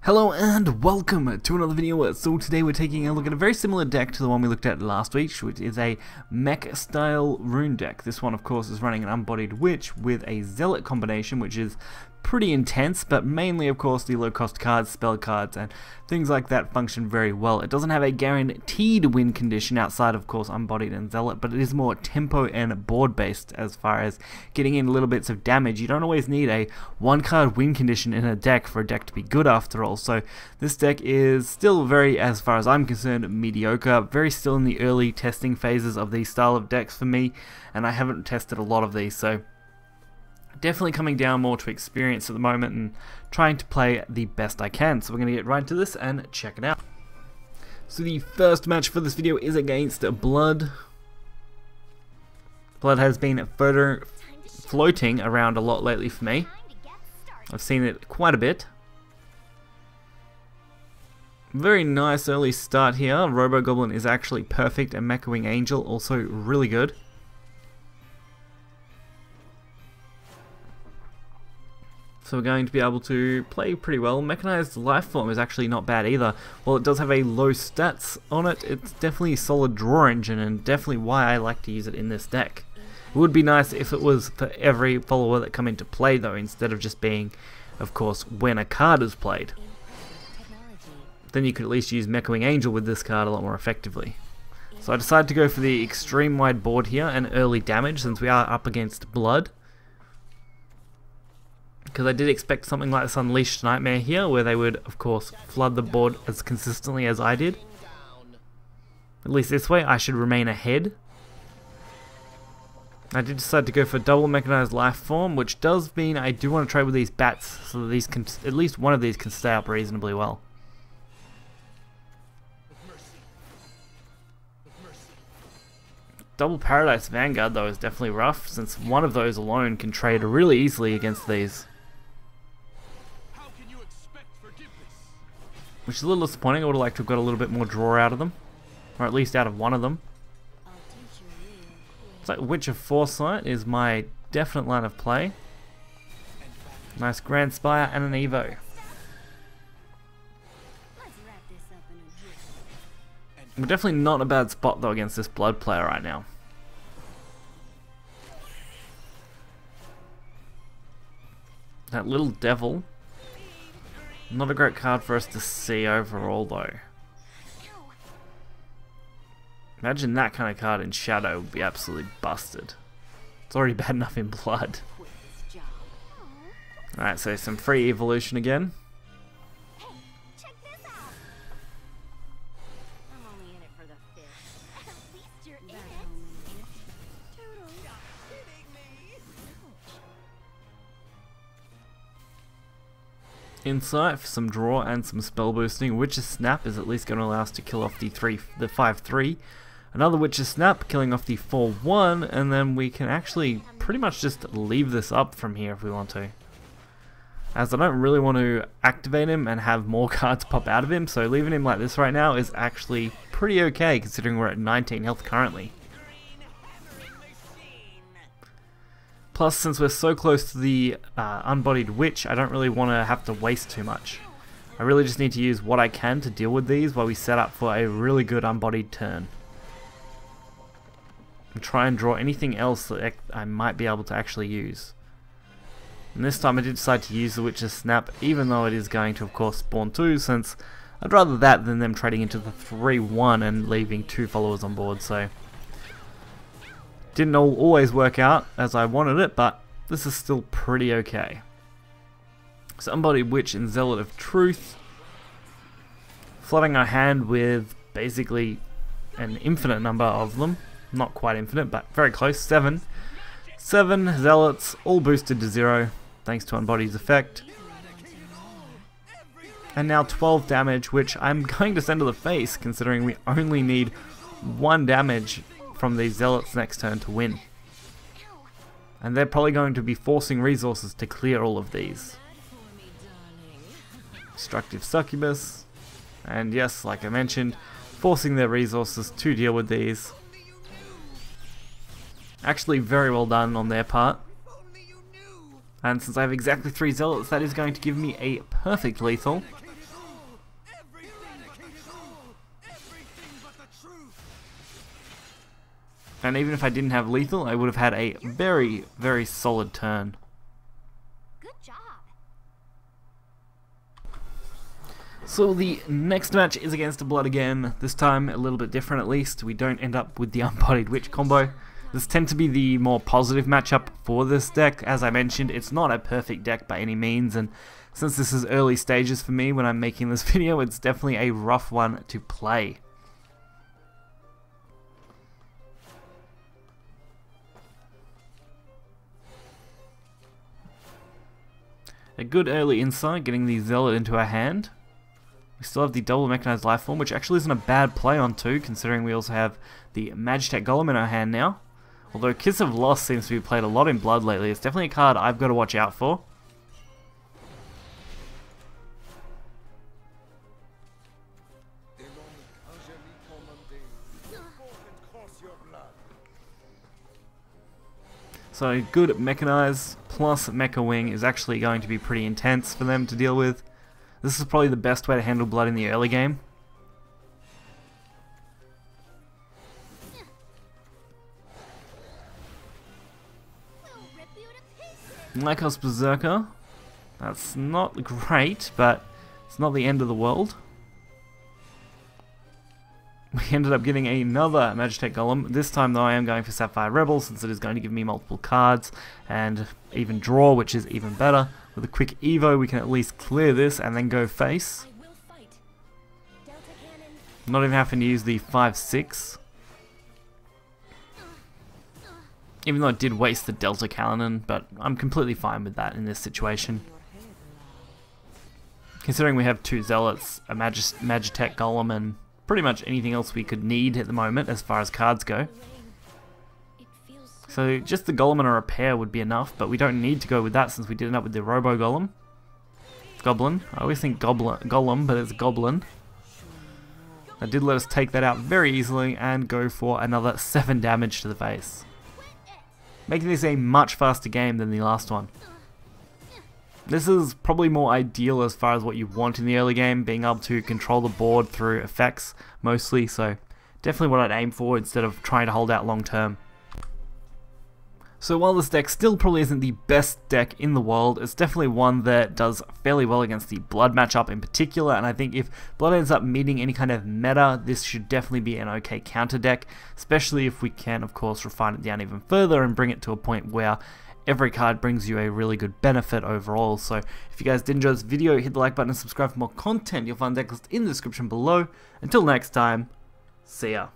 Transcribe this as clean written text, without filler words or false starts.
Hello and welcome to another video. So today we're taking a look at a very similar deck to the one we looked at last week, which is a Mecha style rune deck. This one of course is running an Unbodied Witch with a Zealot combination, which is pretty intense, but mainly of course the low cost cards, spell cards and things like that function very well. It doesn't have a guaranteed win condition outside of course Unbodied and Zealot, but it is more tempo and board based as far as getting in little bits of damage. You don't always need a one card win condition in a deck for a deck to be good after all. So this deck is still very, as far as I'm concerned, mediocre, very still in the early testing phases of these style of decks for me, and I haven't tested a lot of these, so definitely coming down more to experience at the moment and trying to play the best I can. So we're going to get right into this and check it out. So the first match for this video is against Blood. Blood has been floating around a lot lately for me. I've seen it quite a bit. Very nice early start here. Robo Goblin is actually perfect, and Mecha Wing Angel also really good. So we're going to be able to play pretty well. Mechanized Lifeform is actually not bad either. While it does have a low stats on it, it's definitely a solid draw engine and definitely why I like to use it in this deck. It would be nice if it was for every follower that come into play though, instead of just being, of course, when a card is played. Then you could at least use Mecha Wing Angel with this card a lot more effectively. So I decided to go for the extreme wide board here and early damage since we are up against Blood. Because I did expect something like this Unleashed Nightmare here, where they would, of course, flood the board as consistently as I did. At least this way, I should remain ahead. I did decide to go for double Mechanized Lifeform, which does mean I do want to trade with these bats, so that these can, at least one of these can stay up reasonably well. Double Paradise Vanguard, though, is definitely rough, since one of those alone can trade really easily against these. Which is a little disappointing. I would have liked to have got a little bit more draw out of them. Or at least out of one of them. So Witch of Foresight is my definite line of play. Nice Grand Spire and an Evo. We're definitely not in a bad spot though against this Blood player right now. That little devil. Not a great card for us to see overall though. Imagine that kind of card in Shadow would be absolutely busted. It's already bad enough in Blood. Alright, so some free evolution again. Insight for some draw and some spell boosting. Witch's Snap is at least going to allow us to kill off the 5/3. Another Witch's Snap killing off the 4/1, and then we can actually pretty much just leave this up from here if we want to. As I don't really want to activate him and have more cards pop out of him, so leaving him like this right now is actually pretty okay considering we're at 19 health currently. Plus, since we're so close to the Unbodied Witch, I don't really want to have to waste too much. I really just need to use what I can to deal with these while we set up for a really good Unbodied turn. And try and draw anything else that I might be able to actually use. And this time I did decide to use the Witch's Snap, even though it is going to of course spawn 2, since I'd rather that than them trading into the 3/1 and leaving 2 followers on board, so... Didn't always work out as I wanted it, but this is still pretty okay. So Unbodied Witch and Zealot of Truth. Flooding our hand with basically an infinite number of them. Not quite infinite, but very close. 7. 7 Zealots, all boosted to 0, thanks to Unbodied's effect. And now 12 damage, which I'm going to send to the face, considering we only need 1 damage from these Zealots next turn to win. And they're probably going to be forcing resources to clear all of these. Destructive Succubus, and yes, like I mentioned, forcing their resources to deal with these. Actually very well done on their part. And since I have exactly 3 Zealots, that is going to give me a perfect lethal. And even if I didn't have lethal, I would have had a very, very solid turn. Good job. So the next match is against a Blood again, this time a little bit different at least. We don't end up with the Unbodied Witch combo. This tends to be the more positive matchup for this deck. As I mentioned, it's not a perfect deck by any means, and since this is early stages for me when I'm making this video, it's definitely a rough one to play. A good early insight, getting the Zealot into our hand. We still have the double mechanized lifeform, which actually isn't a bad play on too, considering we also have the Magitech Golem in our hand now. Although Kiss of Loss seems to be played a lot in Blood lately, it's definitely a card I've got to watch out for. So good Mechanize plus Mecha Wing is actually going to be pretty intense for them to deal with. This is probably the best way to handle Blood in the early game. Lycos Berserker. That's not great, but it's not the end of the world. We ended up getting another Magitech Golem. This time though I am going for Sapphire Rebel, since it is going to give me multiple cards and even draw, which is even better. With a quick Evo we can at least clear this and then go face. Not even having to use the 5/6. Even though it did waste the Delta Cannon, but I'm completely fine with that in this situation. Considering we have two Zealots, a Magitech Golem, and pretty much anything else we could need at the moment as far as cards go. So just the Golem and a Repair would be enough, but we don't need to go with that since we did end up with the Robo Golem. Goblin. I always think Golem, but it's Goblin. That did let us take that out very easily and go for another 7 damage to the face. Making this a much faster game than the last one. This is probably more ideal as far as what you want in the early game, being able to control the board through effects mostly, so definitely what I'd aim for instead of trying to hold out long term. So while this deck still probably isn't the best deck in the world, it's definitely one that does fairly well against the Blood matchup in particular, and I think if Blood ends up meeting any kind of meta, this should definitely be an okay counter deck, especially if we can of course refine it down even further and bring it to a point where every card brings you a really good benefit overall. So if you guys did enjoy this video, hit the like button and subscribe for more content. You'll find the deck list in the description below. Until next time, see ya.